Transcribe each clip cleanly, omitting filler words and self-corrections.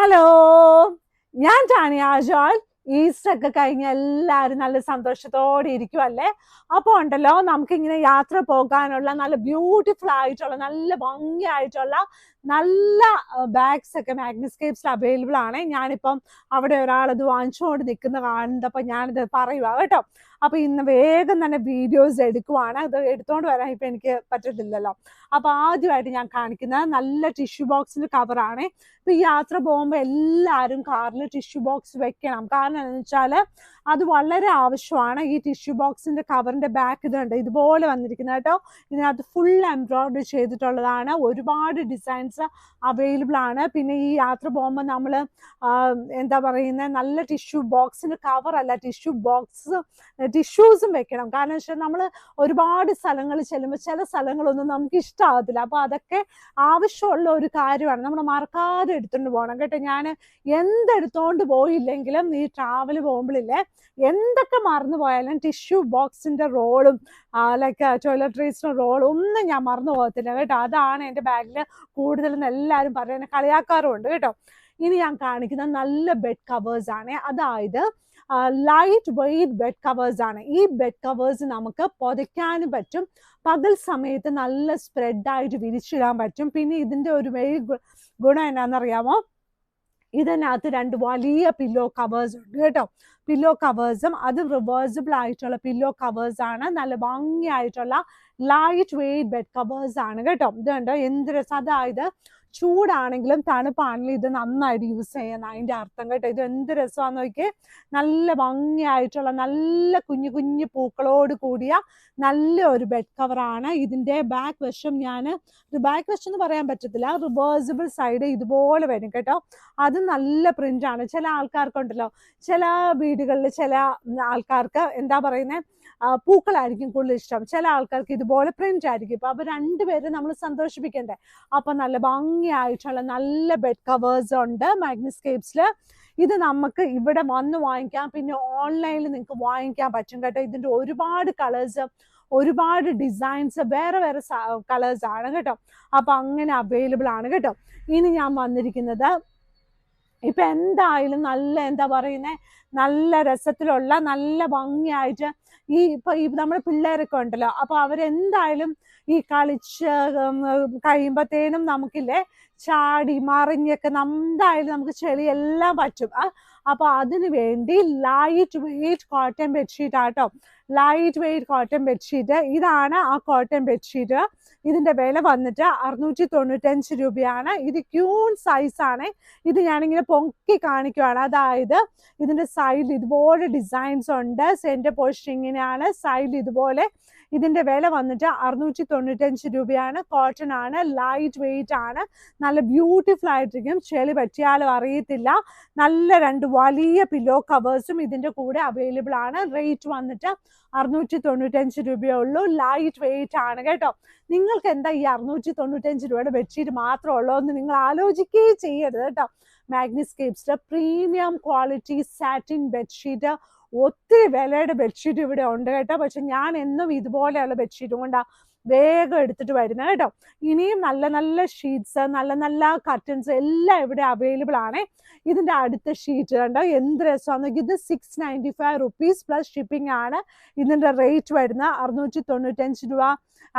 Hello, ഞാൻ Tanya Joy. Easter ഒക്കെ കഴിഞ്ഞ് എല്ലാവരും നല്ല സന്തോഷത്തോടെ ഇരിക്കുവല്ലേ? അപ്പോൾ ഉണ്ടല്ലോ, നമുക്കിങ്ങനെ യാത്ര പോകാനുള്ള നല്ല ബ്യൂട്ടിഫുൾ ആയിട്ടുള്ള നല്ല ഭംഗിയായിട്ടുള്ള നല്ല ബാഗ്സ് ഒക്കെ മാഗ്നസ്കേപ്സിൽ അവൈലബിൾ ആണ്. ഞാനിപ്പം അവിടെ ഒരാളത് വാങ്ങിച്ചുകൊണ്ട് നിൽക്കുന്ന കാണുന്നപ്പോൾ ഞാനിത് പറയുക കേട്ടോ. അപ്പോൾ ഇന്ന് വേഗം തന്നെ വീഡിയോസ് എടുക്കുവാണ്. അത് എടുത്തുകൊണ്ട് വരാൻ ഇപ്പം എനിക്ക് പറ്റത്തില്ലല്ലോ. അപ്പോൾ ആദ്യമായിട്ട് ഞാൻ കാണിക്കുന്നത് നല്ല ടിഷ്യൂ ബോക്സിൻ്റെ കവറാണ്. ഇപ്പം ഈ യാത്ര പോകുമ്പോൾ എല്ലാവരും കാറിൽ ടിഷ്യൂ ബോക്സ് വെക്കണം. കാരണം എന്താണെന്ന് വെച്ചാൽ അത് വളരെ ആവശ്യമാണ്. ഈ ടിഷ്യൂ ബോക്സിൻ്റെ കവറിൻ്റെ ബാക്ക് ഇതുണ്ട്, ഇതുപോലെ വന്നിരിക്കുന്നത് കേട്ടോ. ഇതിനകത്ത് ഫുൾ എംബ്രോയിഡറി ചെയ്തിട്ടുള്ളതാണ്. ഒരുപാട് ഡിസൈൻസ് അവൈലബിൾ ആണ്. പിന്നെ ഈ യാത്ര പോകുമ്പോൾ നമ്മൾ എന്താ പറയുന്നത്, നല്ല ടിഷ്യൂ ബോക്സിൻ്റെ കവറല്ല, ടിഷ്യൂസും വെക്കണം. കാരണം വെച്ചാൽ നമ്മൾ ഒരുപാട് സ്ഥലങ്ങളിൽ ചെല്ലുമ്പോൾ ചില സ്ഥലങ്ങളൊന്നും നമുക്ക് ഇഷ്ടമാകത്തില്ല. അപ്പോൾ അതൊക്കെ ആവശ്യമുള്ള ഒരു കാര്യമാണ്. നമ്മൾ മറക്കാതെ എടുത്തുകൊണ്ട് പോകണം കേട്ടോ. ഞാൻ എന്തെടുത്തോണ്ട് പോയില്ലെങ്കിലും ഈ ട്രാവൽ പോകുമ്പോഴില്ലേ, എന്തൊക്കെ മറന്നു പോയാലും ടിഷ്യൂ ബോക്സിൻ്റെ റോളും ലൈക്ക് ടോയ്ലറ്ററീസിൻ്റെ റോളും ഒന്നും ഞാൻ മറന്നു പോകത്തില്ല കേട്ടോ. അതാണ് എൻ്റെ ബാഗിൽ കൂടുതലും എല്ലാവരും പറയുന്നത്, കളിയാക്കാറുമുണ്ട് കേട്ടോ. ഇനി ഞാൻ കാണിക്കുന്ന നല്ല ബെഡ് കവേഴ്സ് ആണ്. അതായത് ലൈറ്റ് വെയ്റ്റ് ബെഡ് കവേഴ്സ് ആണ്. ഈ ബെഡ് കവേഴ്സ് നമുക്ക് പുതയ്ക്കാനും പറ്റും, പകൽ സമയത്ത് നല്ല സ്പ്രെഡായിട്ട് വിരിച്ചിടാൻ പറ്റും. പിന്നെ ഇതിൻ്റെ ഒരു മെയിൻ ഗുണം എന്നാണെന്നറിയാമോ? ഇതിനകത്ത് രണ്ട് വലിയ പില്ലോ കവേഴ്സ് ഉണ്ട് കേട്ടോ. പില്ലോ കവേഴ്സും അത് റിവേഴ്സിബിൾ ആയിട്ടുള്ള പില്ലോ കവേഴ്സ് ആണ്. നല്ല ഭംഗിയായിട്ടുള്ള ലൈറ്റ് വെയ്റ്റ് ബെഡ് കവേഴ്സ് ആണ് കേട്ടോ. ഇത് കണ്ടോ എന്ത് രസം. അതായത് ചൂടാണെങ്കിലും തണുപ്പാണെങ്കിലും ഇത് നന്നായിട്ട് യൂസ് ചെയ്യുന്ന അതിൻ്റെ അർത്ഥം കേട്ടോ. ഇത് എന്ത് രസമാണെന്ന് നോക്കിയേ. നല്ല ഭംഗിയായിട്ടുള്ള നല്ല കുഞ്ഞു കുഞ്ഞു പൂക്കളോട് കൂടിയ നല്ല ഒരു ബെഡ് കവറാണ്. ഇതിൻ്റെ ബാക്ക് വശം ബാക്ക് വശം എന്ന് പറയാൻ പറ്റത്തില്ല, റിവേഴ്സിബിൾ സൈഡ് ഇതുപോലെ വരും കേട്ടോ. അത് നല്ല പ്രിൻ്റാണ്. ചില ആൾക്കാർക്കുണ്ടല്ലോ, ചില വീടുകളിൽ ചില ആൾക്കാർക്ക് എന്താ പറയുന്നത്, പൂക്കളായിരിക്കും കൂടുതൽ ഇഷ്ടം. ചില ആൾക്കാർക്ക് ഇതുപോലെ പ്രിന്റ് ആയിരിക്കും. ഇപ്പം അവർ രണ്ടുപേരും നമ്മൾ സന്തോഷിപ്പിക്കണ്ടേ. അപ്പം നല്ല ഭംഗിയായിട്ടുള്ള നല്ല ബെഡ് കവേഴ്സ് ഉണ്ട് മാഗ്നസ്കേപ്സിൽ. ഇത് നമുക്ക് ഇവിടെ വന്ന് വാങ്ങിക്കാം, പിന്നെ ഓൺലൈനിൽ നിങ്ങൾക്ക് വാങ്ങിക്കാൻ പറ്റും കേട്ടോ. ഇതിൻ്റെ ഒരുപാട് കളേഴ്സ്, ഒരുപാട് ഡിസൈൻസ്, വേറെ വേറെ കളേഴ്സ് ആണ് കേട്ടോ. അപ്പം അങ്ങനെ അവൈലബിൾ ആണ് കേട്ടോ. ഇനി ഞാൻ വന്നിരിക്കുന്നത് ഇപ്പം എന്തായാലും നല്ല എന്താ പറയുന്നത്, നല്ല രസത്തിലുള്ള നല്ല ഭംഗിയായിട്ട് നമ്മുടെ പിള്ളേരൊക്കെ ഉണ്ടല്ലോ, അപ്പോൾ അവരെന്തായാലും ഈ കളിച്ച് കഴിയുമ്പോഴത്തേനും നമുക്കില്ലേ ചാടി മറിഞ്ഞൊക്കെ എന്തായാലും നമുക്ക് ചെളിയെല്ലാം പറ്റും. അപ്പോൾ അതിന് വേണ്ടി ലൈറ്റ് വെയ്റ്റ് കോട്ടൺ ബെഡ്ഷീറ്റ് ആട്ടോ. ലൈറ്റ് വെയ്റ്റ് കോട്ടൺ ബെഡ്ഷീറ്റ്, ഇതാണ് ആ കോട്ടൺ ബെഡ്ഷീറ്റ്. ഇതിൻ്റെ വില വന്നിട്ട് 695 രൂപയാണ്. ഇത് ക്യൂൺ സൈസാണ്. ഇത് ഞാനിങ്ങനെ പൊക്കി കാണിക്കുവാണ്. അതായത് ഇതിൻ്റെ സൈഡിൽ ഇതുപോലെ ഡിസൈൻസ് ഉണ്ട്. സെൻറ്റർ പോർഷൻ ഇങ്ങനെയാണ്, സൈഡിൽ ഇതുപോലെ. ഇതിൻ്റെ വില വന്നിട്ട് 695 രൂപയാണ്. കോട്ടൺ ആണ്, ലൈറ്റ് വെയ്റ്റ് ആണ്, നല്ല ബ്യൂട്ടിഫുൾ ആയിട്ടിരിക്കും. ചെളി പറ്റിയാലും അറിയത്തില്ല. നല്ല രണ്ട് വലിയ പില്ലോ കവേഴ്സും ഇതിൻ്റെ കൂടെ അവൈലബിൾ ആണ്. റേറ്റ് വന്നിട്ട് 695 രൂപയേ ഉള്ളൂ. ലൈറ്റ് വെയ്റ്റ് ആണ് കേട്ടോ. നിങ്ങൾക്ക് എന്താ ഈ 695 രൂപയുടെ ബെഡ്ഷീറ്റ് മാത്രമേ ഉള്ളൂ എന്ന് നിങ്ങൾ ആലോചിക്കുകയും ചെയ്യരുത് കേട്ടോ. മാഗ്നസ്കേപ്സിൻ്റെ പ്രീമിയം ക്വാളിറ്റി സാറ്റിൻ ബെഡ്ഷീറ്റ്, ഒത്തിരി വിലയുടെ ബെഡ്ഷീറ്റ് ഇവിടെ ഉണ്ട് കേട്ടോ. പക്ഷെ ഞാൻ എന്നും ഇതുപോലെയുള്ള ബെഡ്ഷീറ്റും കൊണ്ടാണ് വേഗം എടുത്തിട്ട് വരുന്നത് കേട്ടോ. ഇനിയും നല്ല നല്ല ഷീറ്റ്സ്, നല്ല നല്ല കർട്ടൻസ് എല്ലാം ഇവിടെ അവൈലബിൾ ആണ്. ഇതിൻ്റെ അടുത്ത ഷീറ്റ് കണ്ടോ എന്ത് രസമാണ്. ഇത് 695 റുപ്പീസ് പ്ലസ് ഷിപ്പിംഗ് ആണ്. ഇതിൻ്റെ റേറ്റ് വരുന്നത് 695 രൂപ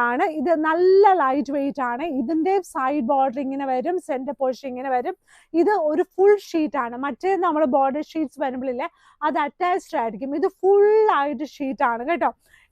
ആണ്. ഇത് നല്ല ലൈറ്റ് വെയ്റ്റ് ആണ്. ഇതിൻ്റെ സൈഡ് ബോർഡർ ഇങ്ങനെ വരും, സെൻറ്റർ പോർഷൻ ഇങ്ങനെ വരും. ഇത് ഒരു ഫുൾ ഷീറ്റ് ആണ്. മറ്റേ നമ്മൾ ബോർഡർ ഷീറ്റ്സ് വരുമ്പോഴില്ലേ അത് അറ്റാച്ച്ഡ് ആയിരിക്കും. ഇത് ഫുള്ളായിട്ട് ഷീറ്റാണ് കേട്ടോ.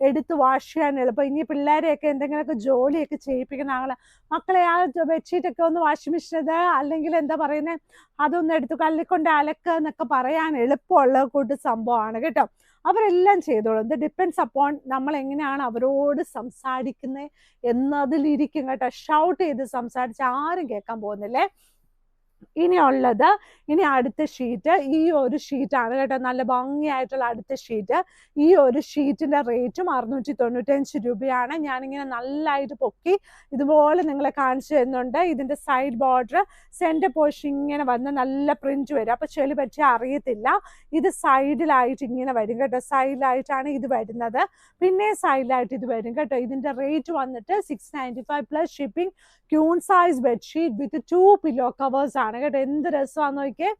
എടുത്ത് വാഷ് ചെയ്യാൻ എളുപ്പം. ഇനി പിള്ളേരെയൊക്കെ എന്തെങ്കിലുമൊക്കെ ജോലിയൊക്കെ ചെയ്യിപ്പിക്കുന്ന ആൾ മക്കളെ ആ ബെഡ്ഷീറ്റൊക്കെ ഒന്ന് വാഷിംഗ് മെഷീനത് അല്ലെങ്കിൽ എന്താ പറയുന്നത് അതൊന്ന് എടുത്ത് കല്ലിക്കൊണ്ട് അലക്കുക എന്നൊക്കെ പറയാൻ എളുപ്പമുള്ള കൂട്ട് സംഭവമാണ് കേട്ടോ. അവരെല്ലാം ചെയ്തോളും. ഇത് ഡിപ്പെൻഡ്സ് അപ്പോൺ നമ്മൾ എങ്ങനെയാണ് അവരോട് സംസാരിക്കുന്നത് എന്നതിലിരിക്കും കേട്ടോ. ഷൗട്ട് ചെയ്ത് സംസാരിച്ച് ആരും കേൾക്കാൻ പോകുന്നില്ലേ. ഇനി അടുത്ത ഷീറ്റ് ഈ ഒരു ഷീറ്റാണ് കേട്ടോ. നല്ല ഭംഗിയായിട്ടുള്ള അടുത്ത ഷീറ്റ്. ഈ ഒരു ഷീറ്റിൻ്റെ റേറ്റും 695 രൂപയാണ്. ഞാനിങ്ങനെ നല്ലതായിട്ട് പൊക്കി ഇതുപോലെ നിങ്ങളെ കാണിച്ചു തരുന്നുണ്ട്. ഇതിൻ്റെ സൈഡ് ബോർഡർ സെൻറ്റർ പോർഷൻ ഇങ്ങനെ വന്ന് നല്ല പ്രിന്റ് വരും. അപ്പോൾ ചെളി പറ്റി അറിയത്തില്ല. ഇത് സൈഡിലായിട്ട് ഇങ്ങനെ വരും കേട്ടോ. സൈഡിലായിട്ടാണ് ഇത് വരുന്നത്. പിന്നെ സൈഡിലായിട്ട് ഇത് വരും കേട്ടോ. ഇതിൻ്റെ റേറ്റ് വന്നിട്ട് 695 plus shipping. Queen size bedsheet വിത്ത് 2 പില്ലോ കവേഴ്സ് ആണ് ആണ് കേട്ടോ. എന്ത് രസമാണെന്ന് നോക്കിയേ.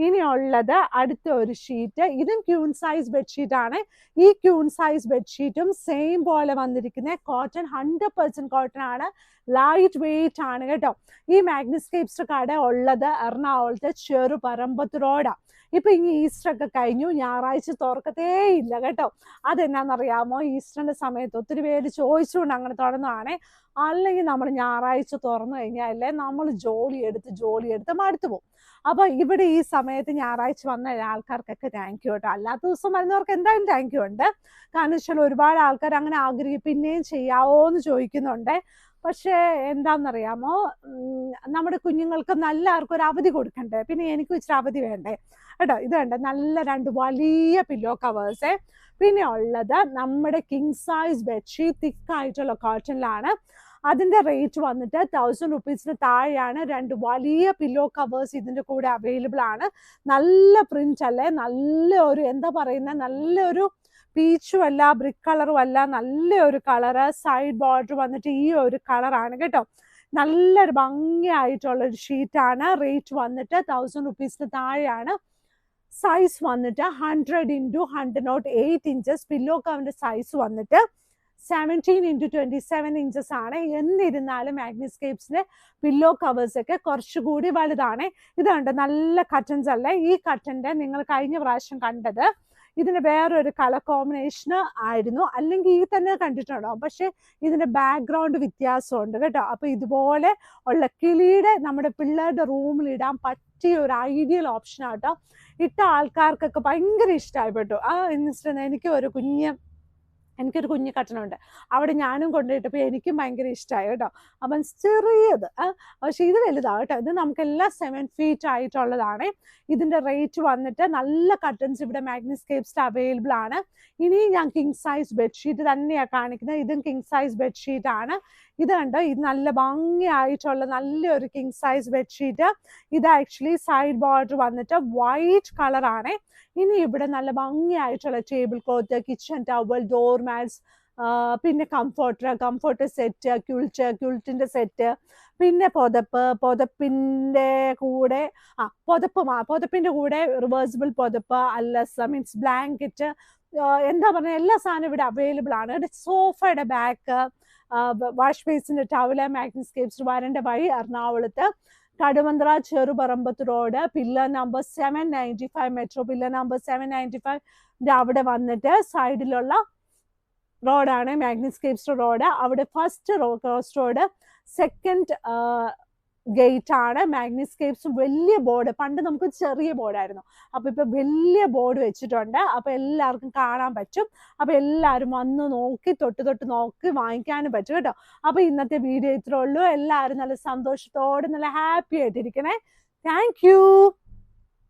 ഇനിയുള്ളത് അടുത്ത ഒരു ഷീറ്റ്, ഇതും ക്യൂൺ സൈസ് ബെഡ്ഷീറ്റ് ആണ്. ഈ ക്യൂൺ സൈസ് ബെഡ്ഷീറ്റും സെയിം പോലെ വന്നിരിക്കുന്ന കോട്ടൺ, 100% കോട്ടൺ ആണ്, ലൈറ്റ് വെയിറ്റ് ആണ് കേട്ടോ. ഈ മാഗ്നിസ്കേപ്സ് കട ഉള്ളത് എറണാകുളത്തെ ചെറുപറമ്പത്ത് റോഡാണ്. ഇപ്പൊ ഇനി ഈസ്റ്റർ ഒക്കെ കഴിഞ്ഞു, ഞായറാഴ്ച തുറക്കത്തേ ഇല്ല കേട്ടോ. അതെന്നാന്നറിയാമോ, ഈസ്റ്ററിന്റെ സമയത്ത് ഒത്തിരി പേര് ചോദിച്ചുകൊണ്ട് അങ്ങനെ തുറന്നതാണ്. അല്ലെങ്കിൽ നമ്മൾ ഞായറാഴ്ച തുറന്നു കഴിഞ്ഞാലേ നമ്മൾ ജോലി എടുത്ത് മടുത്തു പോകും. അപ്പൊ ഇവിടെ ഈ സമയത്ത് ഞായറാഴ്ച വന്ന ആൾക്കാർക്കൊക്കെ താങ്ക് യു കേട്ടോ. അല്ലാത്ത ദിവസം വരുന്നവർക്ക് എന്തായാലും താങ്ക് യു ഉണ്ട്. കാരണം വെച്ചാൽ ഒരുപാട് ആൾക്കാർ അങ്ങനെ പിന്നെയും ചെയ്യാവോ എന്ന് ചോദിക്കുന്നുണ്ട്. പക്ഷേ എന്താണെന്നറിയാമോ, നമ്മുടെ കുഞ്ഞുങ്ങൾക്ക് എല്ലാവർക്കും ഒരു അവധി കൊടുക്കണ്ടേ, പിന്നെ എനിക്കും ഇച്ചിരി അവധി വേണ്ടേ കേട്ടോ. ഇത് വേണ്ട, നല്ല 2 വലിയ പില്ലോ കവേഴ്സ്. പിന്നെ ഉള്ളത് നമ്മുടെ കിങ് സൈസ് ബെഡ്ഷീറ്റ്, തിക്കായിട്ടുള്ള കോട്ടണിലാണ്. അതിന്റെ റേറ്റ് വന്നിട്ട് 1000 റുപ്പീസിന് താഴെയാണ്. 2 വലിയ പില്ലോ കവേഴ്സ് ഇതിന്റെ കൂടെ അവൈലബിൾ ആണ്. നല്ല പ്രിന്റ് അല്ലേ, നല്ലൊരു എന്താ പറയുന്നത്, നല്ലൊരു പീച്ചും അല്ല, ബ്രിക്ക് കളറും അല്ല, നല്ലൊരു കളറ്. സൈഡ് ബോർഡർ വന്നിട്ട് ഈ ഒരു കളറാണ് കേട്ടോ. നല്ലൊരു ഭംഗിയായിട്ടുള്ള ഒരു ഷീറ്റാണ്. റേറ്റ് വന്നിട്ട് 1000 റുപ്പീസിന് താഴെയാണ്. സൈസ് വന്നിട്ട് 100x108 ഇഞ്ചസ്. പില്ലോ കവറിന്റെ സൈസ് വന്നിട്ട് 17x27 ഇഞ്ചസ് ആണ്. എന്നിരുന്നാലും മാഗ്നിസ്കേപ്സിന്റെ പില്ലോ കവേഴ്സ് ഒക്കെ കുറച്ചുകൂടി വലുതാണ്. ഇതുണ്ട്, നല്ല കട്ടൻസ് അല്ലേ. ഈ കട്ടന്റെ നിങ്ങൾ കഴിഞ്ഞ പ്രാവശ്യം കണ്ടത് ഇതിന് വേറൊരു കളർ കോമ്പിനേഷൻ ആയിരുന്നു, അല്ലെങ്കിൽ ഈ തന്നെ കണ്ടിട്ടുണ്ടാവും. പക്ഷെ ഇതിന്റെ ബാക്ക്ഗ്രൗണ്ട് വ്യത്യാസമുണ്ട് കേട്ടോ. അപ്പൊ ഇതുപോലെ ഉള്ള കിളിയുടെ നമ്മുടെ പിള്ളേരുടെ റൂമിൽ ഇടാൻ പറ്റിയ ഒരു ഐഡിയൽ ഓപ്ഷൻ ആട്ടോ. ഇട്ട ആൾക്കാർക്കൊക്കെ ഭയങ്കര ഇഷ്ടമായിപ്പെട്ടു. എനിക്കൊരു കുഞ്ഞു കട്ടനുണ്ട്, അവിടെ ഞാനും കൊണ്ടുപോയിട്ടപ്പോൾ എനിക്കും ഭയങ്കര ഇഷ്ടമായി കേട്ടോ. അപ്പം ചെറിയത്, പക്ഷെ ഇത് വലുതാണ് കേട്ടോ. ഇത് നമുക്കെല്ലാം 7 ഫീറ്റ് ആയിട്ടുള്ളതാണ്. ഇതിന്റെ റേറ്റ് വന്നിട്ട് നല്ല കട്ടൻസ് ഇവിടെ മാഗ്നിസ്കേപ്സിൽ അവൈലബിൾ ആണ്. ഇനി ഞാൻ കിങ് സൈസ് ബെഡ്ഷീറ്റ് തന്നെയാണ് കാണിക്കുന്നത്. ഇതും കിങ് സൈസ് ബെഡ്ഷീറ്റ് ആണ്. ഇത് കണ്ടോ, ഇത് നല്ല ഭംഗിയായിട്ടുള്ള നല്ലൊരു കിങ് സൈസ് ബെഡ്ഷീറ്റ്. ഇത് ആക്ച്വലി സൈഡ് ബോർഡർ വന്നിട്ട് വൈറ്റ് കളറാണ്. ഇനി ഇവിടെ നല്ല ഭംഗിയായിട്ടുള്ള table cloth, kitchen towel, door mats, പിന്നെ കംഫർട്ടർ സെറ്റ്, ക്യൂൾട്ടിന്റെ സെറ്റ്, പിന്നെ പുതപ്പിന്റെ കൂടെ പുതപ്പിന്റെ കൂടെ റിവേഴ്സിബിൾ പുതപ്പ്, അല്ലസ് മീൻസ് ബ്ലാങ്കറ്റ്, എന്താ പറയുക, എല്ലാ സാധനവും ഇവിടെ അവൈലബിൾ ആണ്. സോഫയുടെ ബാക്ക്, വാഷ് ബേസിന്റെ ടവല്, മാഗ്നിസ്കേപ്സ് വരേണ്ട വഴി എറണാകുളത്ത് Kaduvanthra Cheruparambath road, pillar number 795, metro pillar number 795 അവിടെ വന്നിട്ട് സൈഡിലുള്ള റോഡാണ് മാഗ്നിസ്കേപ്സ് റോഡ്. അവിടെ first cross road, second gate ആണ് മാഗ്നിസ്കേപ്സും. വലിയ ബോർഡ്, പണ്ട് നമുക്ക് ചെറിയ ബോർഡായിരുന്നു, അപ്പൊ ഇപ്പൊ വലിയ ബോർഡ് വെച്ചിട്ടുണ്ട്. അപ്പൊ എല്ലാവർക്കും കാണാൻ പറ്റും. അപ്പൊ എല്ലാവരും വന്ന് നോക്കി തൊട്ട് നോക്കി വാങ്ങിക്കാനും പറ്റും കേട്ടോ. അപ്പൊ ഇന്നത്തെ വീഡിയോ ഇത്രേ ഉള്ളൂ. എല്ലാവരും നല്ല സന്തോഷത്തോടെ നല്ല ഹാപ്പി ആയിട്ടിരിക്കണേ. Thank you.